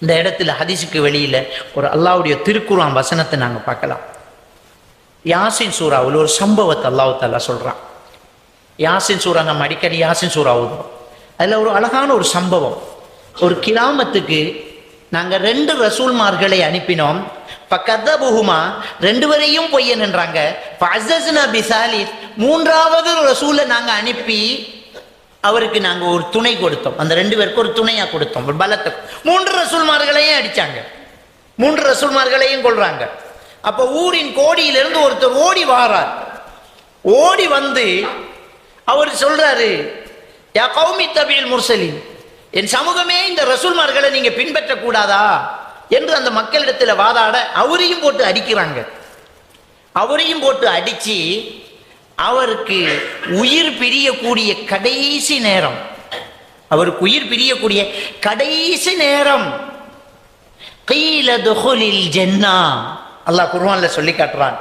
இந்த இடத்துல ஹதீஸுக்கு வெளியில் ஒரு அல்லாஹ்வுடைய திருக்குர்ஆன் வசனத்தை நாங்கள் பார்க்கலாம். யாசின் சூராவில் ஒரு சம்பவத்தை அல்லாஹ் தஆலா சொல்கிறான். யாசின் சூரா நம்ம அடிக்கடி யாசின் சூரா ஓதுவோம். அதில் ஒரு அழகான ஒரு சம்பவம். ஒரு கிராமத்துக்கு நாங்கள் 2 ரசூல்மார்களை அனுப்பினோம். பக்கதபுஹுமா 2 பேரையும் பொய்யன் என்றாங்க. ஃபஅஸஸ்னா பிசாலிஸ் 3வது ரசூலை நாங்கள் அனுப்பி அவருக்கு நாங்கள் ஒரு துணை கொடுத்தோம். அந்த 2 பேருக்கு ஒரு துணையாக கொடுத்தோம், ஒரு பலத்தை. 3 ரசூல்மார்களையும் அடித்தாங்க, 3 ரசூல்மார்களையும் கொள்றாங்க. அப்போ ஊரின் கோடியிலிருந்து ஒருத்தர் ஓடி வாரார். ஓடி வந்து அவர் சொல்றாரு, யா கௌமி தபில் முர்சலின், என் சமூகமே இந்த ரசூல்மார்களை நீங்க பின்பற்றக்கூடாதா என்று அந்த மக்களிடத்தில் வாதாட அவரையும் போட்டு அடிக்கிறாங்க. அவரையும் போட்டு அடிச்சு அவருக்கு உயிர் பிரியக்கூடிய கடைசி நேரம், அவருக்கு உயிர் பிரியக்கூடிய கடைசி நேரம், கீல துஹுலில் ஜன்னா, அல்லாஹ் குர்ஆன்ல சொல்லி காட்டுறான்.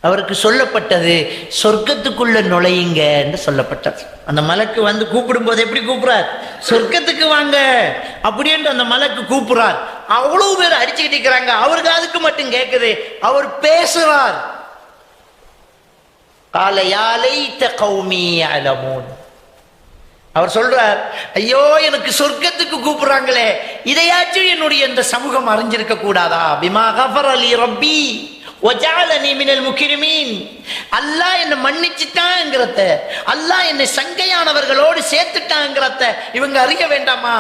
அவருக்கு சொல்லப்பட்டது சொர்க்கத்துக்குள்ள நுழையுங்க என்று சொல்லப்பட்டது. அந்த மலக்கு வந்து கூப்பிடும் போது எப்படி கூப்பிடுறார்? சொர்க்கத்துக்கு வாங்க அப்படி என்று அந்த மலக்கு கூப்பிடுறார். அவ்வளவு பேர் அடிச்சுக்கிட்டு இருக்கிறாங்க, அவருக்கு அதுக்கு மட்டும் கேட்குது. அவர் பேசுறார், கால யா லைத கௌமி யஅலமூன். அவர் சொல்றார், ஐயோ எனக்கு சொர்க்கத்துக்கு கூப்பிடுறாங்களே, இதையாச்சும் என்னுடைய இந்த சமூகம் அறிஞ்சிருக்க கூடாதா? பிமா கஃபர லி ரப்பி வஜஅலனி மினல் முக்ரிமீன். அல்லாஹ் என்னை மன்னிச்சுட்டாங்கிறத, அல்லாஹ் என்னை சங்கையானவர்களோடு சேர்த்துட்டாங்கிறத இவங்க அறிய வேண்டாமா?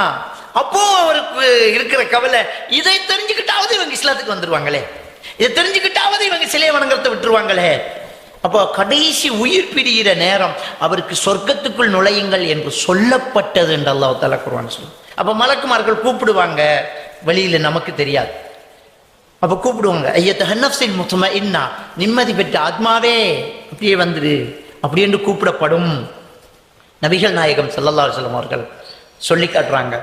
அப்போ அவருக்கு இருக்கிற கவலை, இதை தெரிஞ்சுக்கிட்டாவது இவங்க இஸ்லாத்துக்கு வந்துருவாங்களே, இதை தெரிஞ்சுக்கிட்டாவது இவங்க சிலை வணங்குறத விட்டுருவாங்களே. அப்போ கடைசி உயிர் பிரிகிற நேரம் அவருக்கு சொர்க்கத்துக்குள் நுழையுங்கள் என்று சொல்லப்பட்டது என்று அல்லாஹ் தஆலா குர்ஆன் சொல்லுது. அப்போ மலக்குமார்கள் கூப்பிடுவாங்க, வெளியில நமக்கு தெரியாது. அப்போ கூப்பிடுவாங்க, ஐயத்துஹ நஃப்ஸில் முத்மஇன்னா, நிம்மதி பெற்ற ஆத்மாவே அப்படியே வந்துடு அப்படி என்று கூப்பிடப்படும். நபிகள் நாயகம் ஸல்லல்லாஹு அலைஹி வஸல்லம் அவர்கள் சொல்லி காட்டுறாங்க.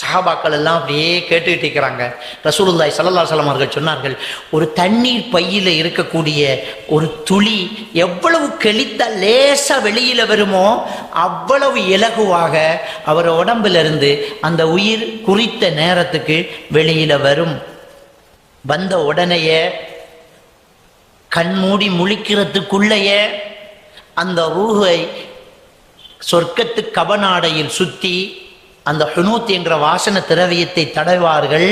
சஹாபாக்கள் எல்லாம் அப்படியே கேட்டுக்கிட்டு இருக்கிறாங்க. ரசூலுல்லாஹி ஸல்லல்லாஹு அலைஹி வஸல்லம் அவர்கள் சொன்னார்கள், ஒரு தண்ணீர் பையில இருக்கக்கூடிய ஒரு துளி எவ்வளவு கெளித்தா லேசா வெளியில வருமோ அவ்வளவு இலகுவாக அவர் உடம்புல இருந்து அந்த உயிர் குறித்த நேரத்துக்கு வெளியில வரும். வந்த உடனேயே கண்மூடி முழிக்கிறதுக்குள்ளேயே அந்த ரூஹை சொர்க்கத்து கபநாடையில் சுத்தி அந்த ஹுனூத் என்ற வாசன திரவியத்தை தடவார்கள்.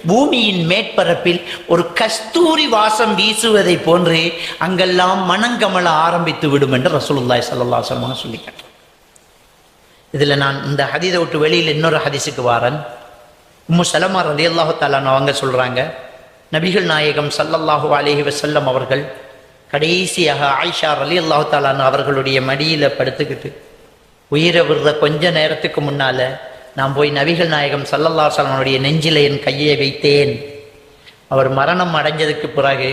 பூமியின் மேற்பரப்பில் ஒரு கஸ்தூரி வாசம் வீசுவதை போன்று அங்கெல்லாம் மனங்கமல ஆரம்பித்து விடும் என்று ரசூலுல்லாஹி ஸல்லல்லாஹு அலைஹி வஸல்லம் சொல்லிட்டாங்க. இதுல நான் இந்த ஹதீஸை விட்டு வெளியில் இன்னொரு ஹதீஸுக்கு வாரன். உம்மு சலமா ரலியல்லாஹு தஆலா அவங்க சொல்றாங்க, நபிகள் நாயகம் ஸல்லல்லாஹு அலைஹி வஸல்லம் அவர்கள் கடைசியாக ஆயிஷா ரலியல்லாஹு தஆலா அவர்களுடைய மடியில படுத்துக்கிட்டு உயிரை விடுற கொஞ்ச நேரத்துக்கு முன்னால நான் போய் நபிகள் நாயகம் ஸல்லல்லாஹு அலைஹி வஸல்லம் நெஞ்சில என் கையை வைத்தேன். அவர் மரணம் அடைஞ்சதுக்கு பிறகு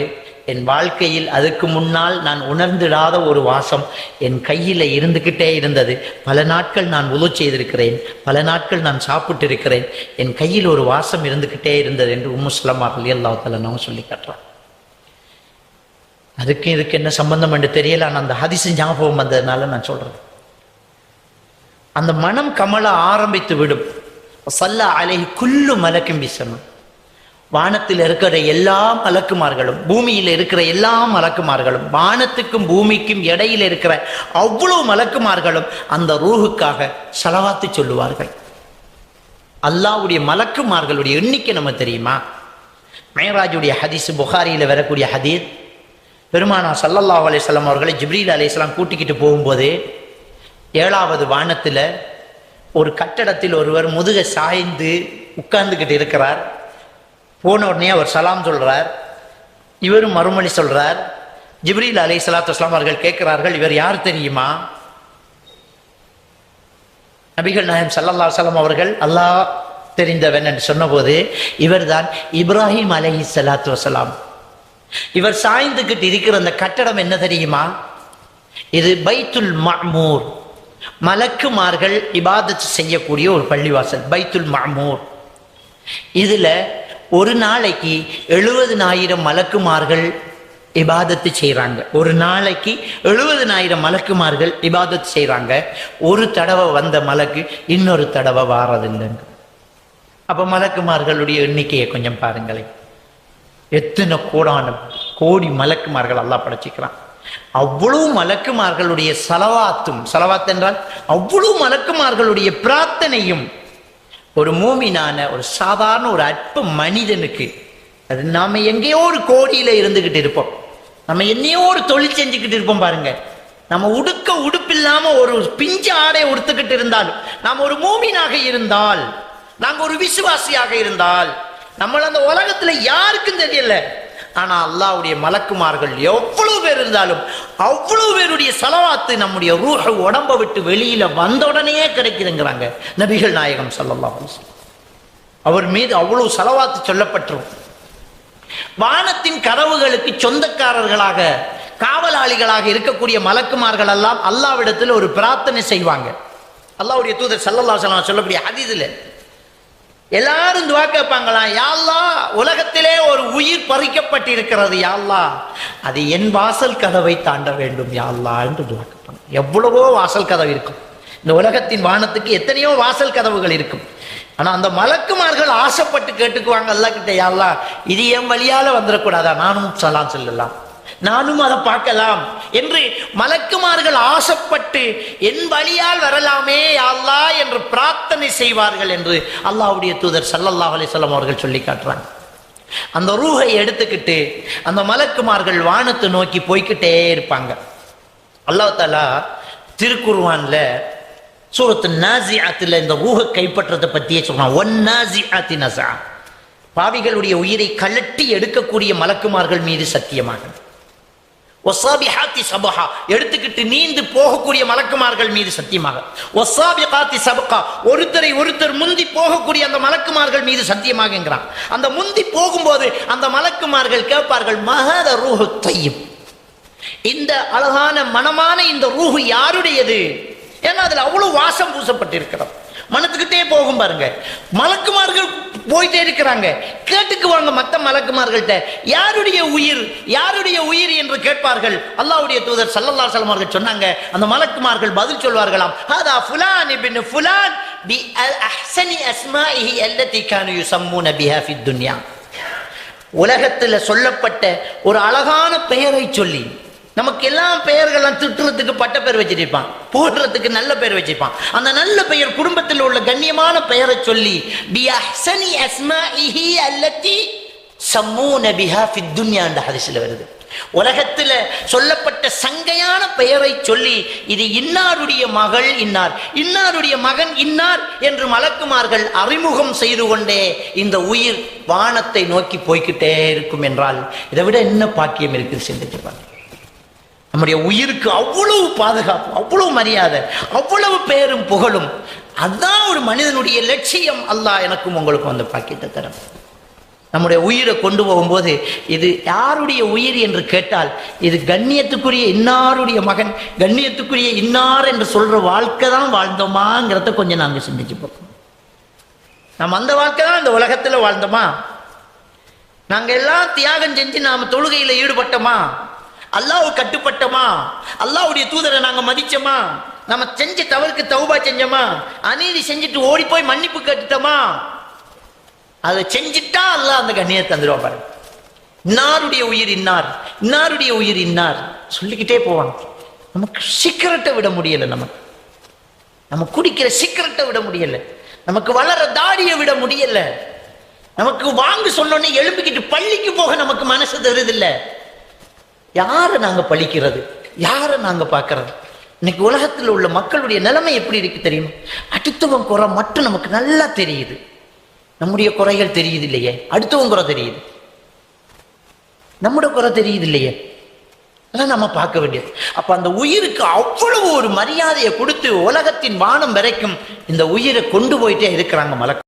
என் வாழ்க்கையில் அதுக்கு முன்னால் நான் உணர்ந்திடாத ஒரு வாசம் என் கையில் இருந்துக்கிட்டே இருந்தது. பல நாட்கள் நான் உது செய்திருக்கிறேன், பல நாட்கள் நான் சாப்பிட்டு இருக்கிறேன், என் கையில் ஒரு வாசம் இருந்துக்கிட்டே இருந்தது என்று உம்மு சலமா ரலியல்லாஹு தஆலா அவங்க சொல்லி காட்டுறான். அதுக்கு இதுக்கு என்ன சம்பந்தம் என்று தெரியல, ஆனால் அந்த ஹதீஸ் ஞாபகம் வந்ததுனால நான் சொல்றேன். அந்த மனம் கமல ஆரம்பித்து விடும். ஸல்ல அலைஹி குல்லு மலக்கும் பிஸமா, வானத்தில் இருக்கிற எல்லா மலக்குமார்களும், பூமியில் இருக்கிற எல்லா மலக்குமார்களும், வானத்துக்கும் பூமிக்கும் இடையில் இருக்கிற அவ்வளவு மலக்குமார்களும் அந்த ரூஹுக்காக ஸலவாத்து சொல்லுவார்கள். அல்லாஹ்வுடைய மலக்குமார்களுடைய எண்ணிக்கை நம்ம தெரியுமா? மேராஜுடைய ஹதீஸ், புகாரியில் வரக்கூடிய ஹதீஸ், பெருமானார் ஸல்லல்லாஹு அலைஹி வஸல்லம் அவர்களை ஜிப்ரீல் அலைஹிஸ்ஸலாம் கூட்டிக்கிட்டு போகும்போது 7வது வானத்தில் ஒரு கட்டடத்தில் ஒருவர் முதுக சாய்ந்து உட்கார்ந்துக்கிட்டு இருக்கிறார். போன உடனே அவர் சலாம் சொல்றார், இவரும் மறுமொழி சொல்றார். ஜிப்ரீல் அலைஹிஸ்ஸலாத்து வஸ்ஸலாம் அவர்கள் கேட்கிறார்கள், இவர் யார் தெரியுமா? நபிகள் நாயகம் ஸல்லல்லாஹு அலைஹி வஸல்லம் அவர்கள் அல்லாஹ் தெரிந்தவன் என்று சொன்னபோது, இவர்தான் இப்ராஹிம் அலைஹிஸ்ஸலாத்து வஸ்ஸலாம். இவர் சாய்ந்துக்கிட்டு இருக்கிற அந்த கட்டடம் என்ன தெரியுமா? இது பைத்துல் மஅமூர், மலக்குமார்கள் இபாதத் செய்யக்கூடிய ஒரு பள்ளிவாசல், பைத்துல் மஅமூர். இதுல ஒரு நாளைக்கு 70,000 மலக்குமார்கள் இபாதத்து செய்கிறாங்க. ஒரு நாளைக்கு 70,000 மலக்குமார்கள் இபாதத்து செய்கிறாங்க. ஒரு தடவை வந்த மலக்கு இன்னொரு தடவை வாரதில்லைங்க. அப்ப மலக்குமார்களுடைய எண்ணிக்கையை கொஞ்சம் பாருங்களேன். எத்தனை கோடி மலக்குமார்கள் அல்லாஹ் படைச்சிக்கிறான். அவ்வளவு மலக்குமார்களுடைய சலவாத் என்றால் அவ்வளவு மலக்குமார்களுடைய பிரார்த்தனையும் ஒரு மூமினான ஒரு சாதாரண ஒரு அற்ப மனிதனுக்கு, அது நாம எங்கேயோ ஒரு கோடியில இருந்துகிட்டு இருப்போம், நம்ம என்னையோ ஒரு தொழில் செஞ்சுக்கிட்டு இருப்போம் பாருங்க. நம்ம உடுப்பில்லாம ஒரு பிஞ்சு ஆடை உடுத்துக்கிட்டு இருந்தாலும், நாம் ஒரு மூமினாக இருந்தால், நாங்க ஒரு விசுவாசியாக இருந்தால், நம்மள அந்த உலகத்துல யாருக்கும் தெரியல, ஆனா அல்லாஹ்வுடைய மலக்குமார்கள் எவ்வளவு பேர் இருந்தாலும் அவ்வளவு பேருடைய சலவாத்து நம்முடைய ரூஹ் உடம்ப விட்டு வெளியில வந்த உடனே கிடைக்குதுங்கிறாங்க நபிகள் நாயகம் ஸல்லல்லாஹு அலைஹி வஸல்லம். அவர் மீது அவ்வளவு சலவாத்து சொல்லப்பட்டிரும். வானத்தின் கதவுகளுக்கு சொந்தக்காரர்களாக காவலாளிகளாக இருக்கக்கூடிய மலக்குமார்கள் எல்லாம் அல்லாஹ்விடத்தில் ஒரு பிரார்த்தனை செய்வாங்க. அல்லாஹ்வுடைய தூதர் ஸல்லல்லாஹு அலைஹி வஸல்லம் சொல்லக்கூடிய ஹதீஸ்ல எல்லாரும் துஆ கேட்பாங்களாம், யா அல்லாஹ், உலகத்திலே ஒரு உயிர் பறிக்கப்பட்டிருக்கிறது, யா அல்லாஹ், அது என் வாசல் கதவை தாண்ட வேண்டும் யா அல்லாஹ் என்று துஆ கேட்பாங்க. எவ்வளவோ வாசல் கதவு இருக்கும் இந்த உலகத்தின் வானத்துக்கு, எத்தனையோ வாசல் கதவுகள் இருக்கும். ஆனா அந்த மலக்குமார்கள் ஆசைப்பட்டு கேட்டுக்குவாங்க அல்லாஹ் கிட்ட, யா அல்லாஹ், இது என் வழியால வந்துடக்கூடாதா, நானும் சலாம் சொல்லலாம், நானும் அதை பார்க்கலாம் என்று மலக்குமார்கள் ஆசைப்பட்டு என் வழியால் வரலாமே யா அல்லாஹ் என்று பிரார்த்தனை செய்வார்கள் என்று அல்லாஹ்வுடைய தூதர் ஸல்லல்லாஹு அலைஹி வஸல்லம் அவர்கள் சொல்லி காட்டுறாங்க. அந்த ரூஹை எடுத்துக்கிட்டு அந்த மலக்குமார்கள் வானத்தை நோக்கி போய்கிட்டே இருப்பாங்க. அல்லாஹ் தஆலா திருக்குர்ஆன்ல சூரத்து நாஸிஆத்துல இந்த ரூஹை கைப்பற்றதை பத்தியே சொல்றான். வன்னாஸிஆத்தி நஸா, பாவிகளுடைய உயிரை கலட்டி எடுக்கக்கூடிய மலக்குமார்கள் மீது சத்தியமாக. வஸாபிஹாத்தி ஸபஹா, எடுத்துக்கிட்டு நீந்து போகக்கூடிய மலக்குமார்கள் மீது சத்தியமாக. வஸாபிகாத்தி ஸபகா, ஒருத்தர் முந்தி போகக்கூடிய அந்த மலக்குமார்கள் மீது சத்தியமாகங்கிறான். அந்த முந்தி போகும்போது அந்த மலக்குமார்கள் கேட்பார்கள், மஹத ரூஹு தய்யிப், இந்த அழகான மனமான இந்த ரூஹு யாருடையது? ஏன்னா அதுல அவ்வளவு வாசம் பூசப்பட்டிருக்கிறது. மனத்துக்கிட்டே போகும் பாருங்க. மலக்குமார்கள் போயிட்டே இருக்கிறாங்க, கேட்டுக்குவாங்க மற்ற மலக்குமார்கள்ட்ட, யாருடைய உயிர் என்று கேட்பார்கள். அல்லாஹ்வுடைய தூதர் ஸல்லல்லாஹு அலைஹி வஸல்லம் அவர்கள் சொன்னாங்க, அந்த மலக்குமார்கள் பதில் சொல்வார்களாம், ஹதா ஃபுலான் இப்னு ஃபுலான் பி அஹ்ஸனி அஸ்மாஇஹி அல்லதி கானு யுஸம்மூன பிஹா ஃபித் துன்யா. உலகத்துல சொல்லப்பட்ட ஒரு அழகான பெயரை சொல்லி, நமக்கு எல்லாம் பெயர்கள்லாம் திட்டுறதுக்கு பட்ட பெயர் வச்சிருப்பான், போடுறதுக்கு நல்ல பெயர் வச்சிருப்பான். அந்த நல்ல பெயர், குடும்பத்தில் உள்ள கண்ணியமான பெயரை சொல்லி, பி அஹ்ஸனி அஸ்மாஇஹி அல்லதி ஸம்மூன பிஹா ஃபித் துன்யா என்ற ஹதீஸ்ல வருது. உலகத்துல சொல்லப்பட்ட சங்கையான பெயரை சொல்லி, இது இன்னாருடைய மகள் இன்னார், இன்னாருடைய மகன் இன்னார் என்று மலக்குமார்கள் அறிமுகம் செய்து கொண்டே இந்த உயிர் வானத்தை நோக்கி போய்கிட்டே இருக்கும் என்றால் இதை விட என்ன பாக்கியம் இருக்குது சிந்திச்சுப்பாங்க. நம்முடைய உயிருக்கு அவ்வளவு பாதுகாப்பு, அவ்வளவு மரியாதை, அவ்வளவு பேரும் புகழும். அதுதான் ஒரு மனிதனுடைய லட்சியம். அல்லாஹ் எனக்கும் உங்களுக்கும் அந்த பாக்கியத்தை தரும். நம்முடைய உயிரை கொண்டு போகும்போது இது யாருடைய உயிர் என்று கேட்டால், இது கண்ணியத்துக்குரிய இன்னாருடைய மகன், கண்ணியத்துக்குரிய இன்னார் என்று சொல்ற வாழ்க்கை தான் வாழ்ந்தோமாங்கிறத கொஞ்சம் நாங்கள் சிந்திச்சு பார்ப்போம். நம்ம அந்த வாழ்க்கை தான் இந்த உலகத்துல வாழ்ந்தோமா? நாங்க எல்லாம் தியாகம் செஞ்சு நாம தொழுகையில ஈடுபட்டோமா? அல்லாஹ்வு கட்டுப்பட்டோமா? அல்லாஹ்வுடைய தூதரை நாங்க மதிச்சோமா? நம்ம செஞ்ச தவறுக்கு தௌபா செஞ்சோமா? அநீதி செஞ்சுட்டு ஓடி போய் மன்னிப்பு கேட்டுட்டோமா? அதை செஞ்சுட்டா அல்லாஹ் அந்த கண்ணியத்தை தந்துடுவா பாருங்க. இன்னாருடைய உயிர் இன்னார், இன்னாருடைய உயிர் இன்னார் சொல்லிக்கிட்டே போவாங்க. நமக்கு சிகரெட்டை விட முடியல, நம்ம குடிக்கிற சிகரெட்டை விட முடியல, நமக்கு வளர தாடியை விட முடியல, நமக்கு வாங்க சொன்னோன்னே எழும்பிக்கிட்டு பள்ளிக்கு போக நமக்கு மனசு தருதில்லை. யாரை நாங்க பழிக்கிறது, யாரை நாங்க பார்க்கறது? இன்னைக்கு உலகத்தில் உள்ள மக்களுடைய நிலைமை எப்படி இருக்கு தெரியுமா? அடுத்தவன் குறை மட்டும் நமக்கு நல்லா தெரியுது, நம்முடைய குறைகள் தெரியுது இல்லையே. அடுத்தவன் குறை தெரியுது, நம்முடைய குறை தெரியுது இல்லையே. அதான் நம்ம பார்க்க வேண்டியது. அப்ப அந்த உயிருக்கு அவ்வளவு ஒரு மரியாதையை கொடுத்து உலகத்தின் வானம் வரைக்கும் இந்த உயிரை கொண்டு போயிட்டே இருக்கிறாங்க மலக்கு.